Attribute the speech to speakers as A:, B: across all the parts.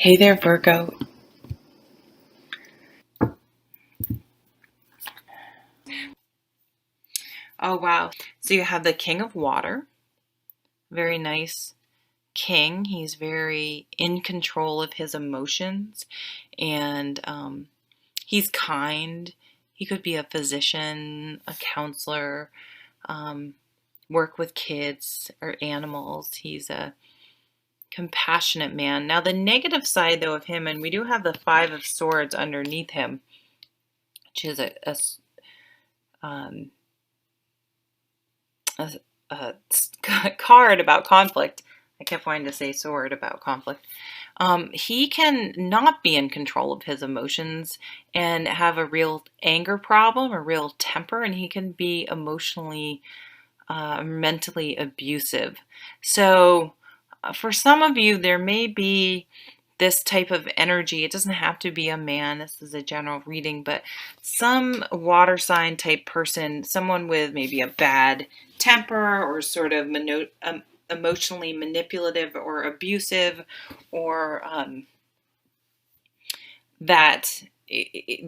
A: Hey there, Virgo. Oh, wow. So you have the King of Water. Very nice king. He's very in control of his emotions and he's kind. He could be a physician, a counselor, um, work with kids or animals. He's a compassionate man. Now, the negative side, though, of him, and we do have the Five of Swords underneath him, which is um, a, a card about conflict. I kept wanting to say sword about conflict. He can not be in control of his emotions and have a real anger problem, a real temper, and he can be emotionally, mentally abusive. So, for some of you, there may be this type of energy. It doesn't have to be a man. This is a general reading, but some water sign type person, someone with maybe a bad temper or sort of emotionally manipulative or abusive, or that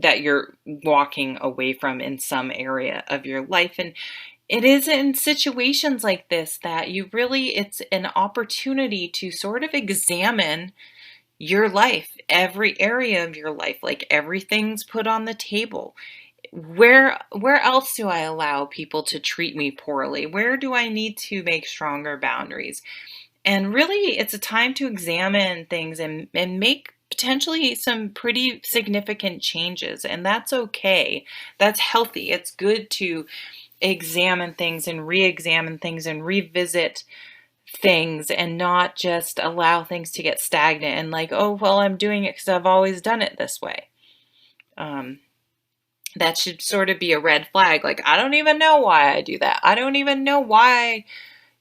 A: that you're walking away from in some area of your life. And it is in situations like this that it's an opportunity to sort of examine your life, every area of your life, like everything's put on the table. Where else do I allow people to treat me poorly? Where do I need to make stronger boundaries? And really, it's a time to examine things and make potentially some pretty significant changes. And that's okay. That's healthy. It's good to examine things and re-examine things and revisit things and not just allow things to get stagnant and like, oh, well, I'm doing it because I've always done it this way. That should sort of be a red flag. Like, I don't even know why I do that. I don't even know why.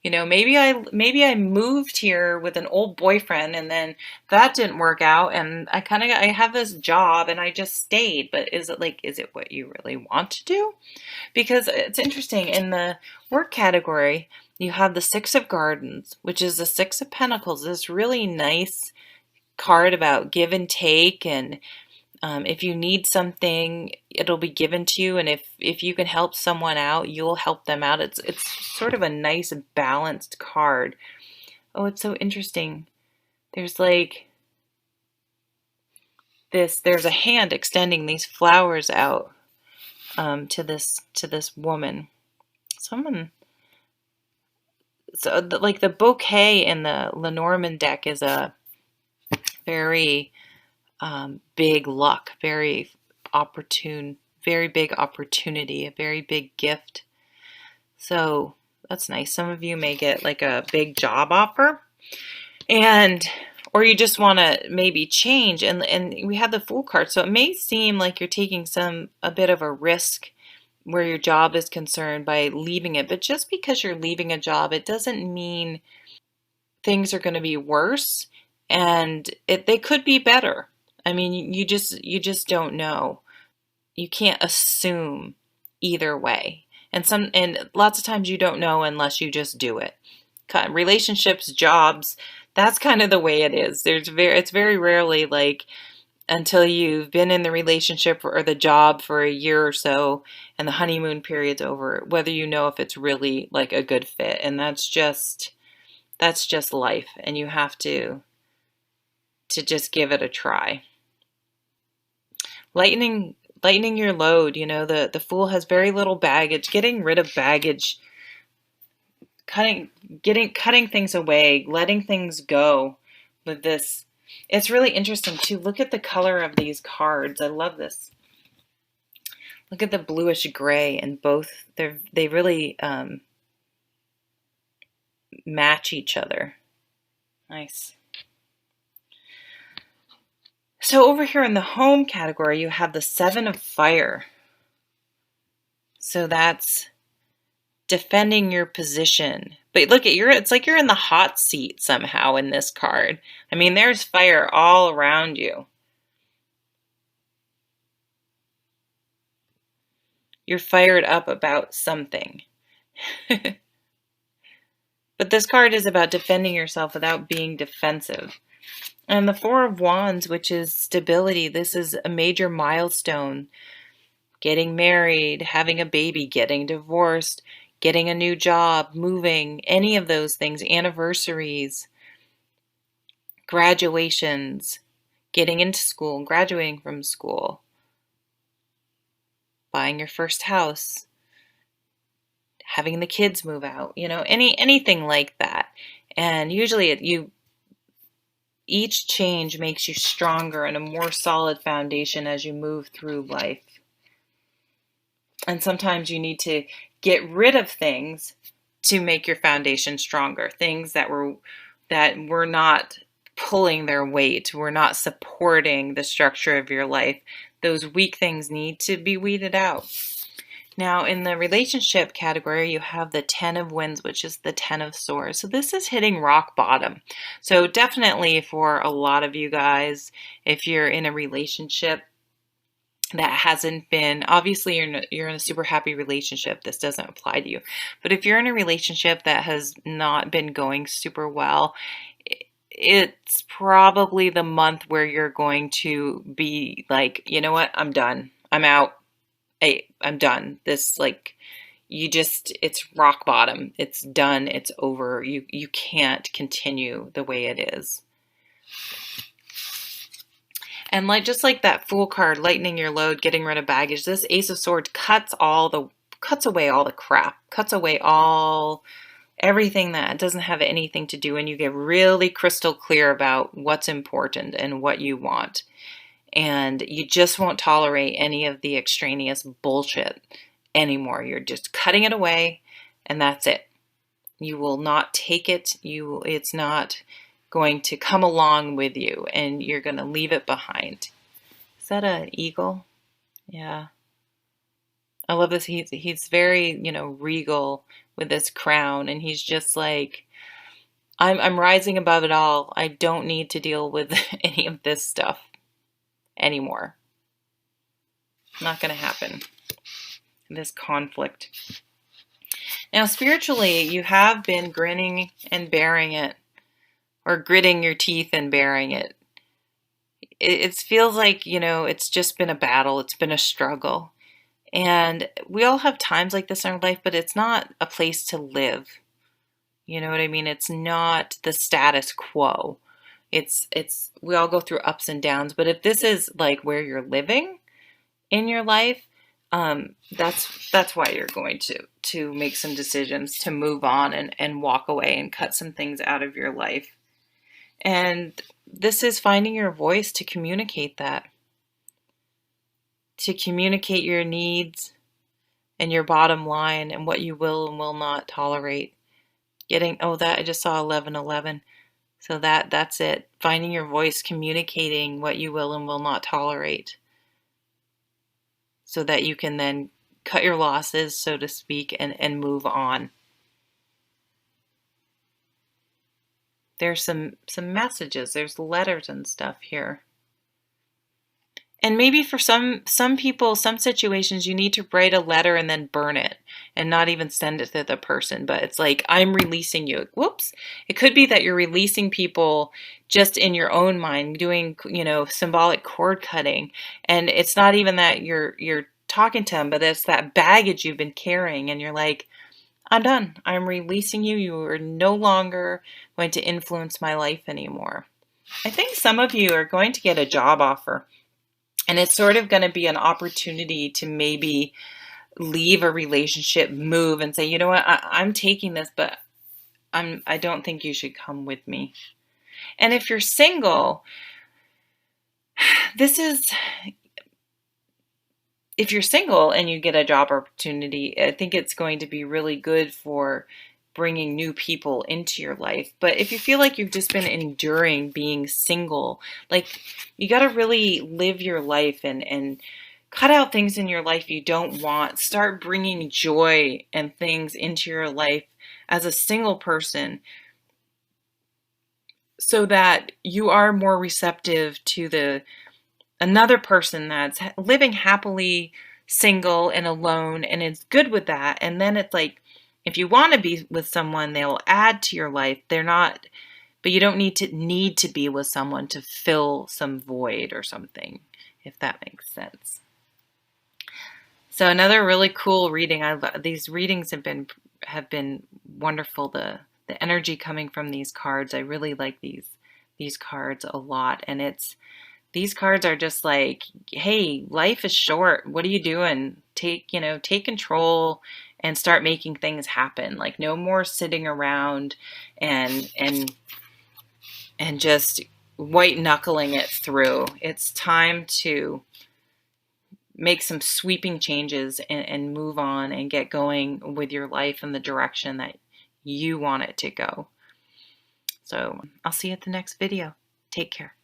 A: Maybe I moved here with an old boyfriend and then that didn't work out and I have this job and I just stayed. But is it what you really want to do? Because it's interesting, in the work category, you have the Six of Gardens, which is the Six of Pentacles, this really nice card about give and take. And if you need something, it'll be given to you. And if you can help someone out, you'll help them out. It's sort of a nice, balanced card. Oh, it's so interesting. There's like there's a hand extending these flowers out to this woman. Someone So, like the bouquet in the Lenormand deck is a very big luck, very opportune, very big opportunity, a very big gift. So that's nice. Some of you may get like a big job offer, and or you just want to maybe change. And we have the Fool card, so it may seem like you're taking a bit of a risk where your job is concerned by leaving it. But just because you're leaving a job, it doesn't mean things are going to be worse, and they could be better. I mean, you just don't know. You can't assume either way. And lots of times you don't know unless you just do it. Relationships, jobs, that's kind of the way it is. It's very rarely like until you've been in the relationship or the job for a year or so and the honeymoon period's over, whether you know if it's really like a good fit. And that's just life, and you have to just give it a try. Lightening your load. The Fool has very little baggage. Getting rid of baggage, cutting things away, letting things go with this. It's really interesting too. Look at the color of these cards. I love this. Look at the bluish gray, and both they really match each other. Nice. So over here in the home category, you have the Seven of Fire. So that's defending your position. But look it's like you're in the hot seat somehow in this card. I mean, there's fire all around you. You're fired up about something. But this card is about defending yourself without being defensive. And the Four of Wands, which is stability, this is a major milestone. Getting married, having a baby, getting divorced, getting a new job, moving, any of those things, anniversaries, graduations, getting into school, graduating from school, buying your first house, having the kids move out, anything like that. And usually each change makes you stronger and a more solid foundation as you move through life. And sometimes you need to get rid of things to make your foundation stronger. Things that were not pulling their weight, were not supporting the structure of your life. Those weak things need to be weeded out. Now, in the relationship category, you have the 10 of Wands, which is the 10 of Swords. So this is hitting rock bottom. So definitely for a lot of you guys, if you're in a relationship that hasn't been, obviously you're in a super happy relationship, this doesn't apply to you. But if you're in a relationship that has not been going super well, it's probably the month where you're going to be like, you know what, I'm done. I'm out. I'm done. This, it's rock bottom. It's done. It's over. You can't continue the way it is. And just like that Fool card, lightening your load, getting rid of baggage, this Ace of Swords cuts away all the crap, cuts away everything that doesn't have anything to do, and you get really crystal clear about what's important and what you want. And you just won't tolerate any of the extraneous bullshit anymore. You're just cutting it away, and that's it. You will not take it. It's not going to come along with you, and you're going to leave it behind. Is that an eagle? Yeah. I love this. He's very, regal with this crown, and he's just like, I'm rising above it all. I don't need to deal with any of this stuff anymore. Not going to happen. This conflict. Now, spiritually, you have been grinning and bearing it, or gritting your teeth and bearing it. It feels like, it's just been a battle. It's been a struggle. And we all have times like this in our life, but it's not a place to live. You know what I mean? It's not the status quo. We all go through ups and downs, but if this is like where you're living in your life, that's why you're going to make some decisions to move on and walk away and cut some things out of your life. And this is finding your voice to communicate that, to communicate your needs and your bottom line and what you will and will not tolerate. I just saw 1111. So that's it. Finding your voice, communicating what you will and will not tolerate, so that you can then cut your losses, so to speak, and move on. There's some messages, there's letters and stuff here. And maybe for some people, some situations, you need to write a letter and then burn it and not even send it to the person. But it's like, I'm releasing you. Whoops. It could be that you're releasing people just in your own mind, doing, symbolic cord cutting. And it's not even that you're talking to them, but it's that baggage you've been carrying. And you're like, I'm done. I'm releasing you. You are no longer going to influence my life anymore. I think some of you are going to get a job offer. And it's sort of going to be an opportunity to maybe leave a relationship, move, and say, you know what, I'm taking this, but I don't think you should come with me. And if you're single, if you're single and you get a job opportunity, I think it's going to be really good for bringing new people into your life. But if you feel like you've just been enduring being single, you got to really live your life and cut out things in your life you don't want. Start bringing joy and things into your life as a single person, so that you are more receptive to another person that's living happily single and alone and is good with that. And then it's like, If you want to be with someone, they'll add to your life. They're not, but you don't need to be with someone to fill some void or something, if that makes sense. So another really cool reading. These readings have been wonderful. The energy coming from these cards, I really like these cards a lot. And these cards are just like, hey, life is short. What are you doing? Take control and start making things happen. Like, no more sitting around and just white knuckling it through. It's time to make some sweeping changes and move on and get going with your life in the direction that you want it to go. So I'll see you at the next video. Take care.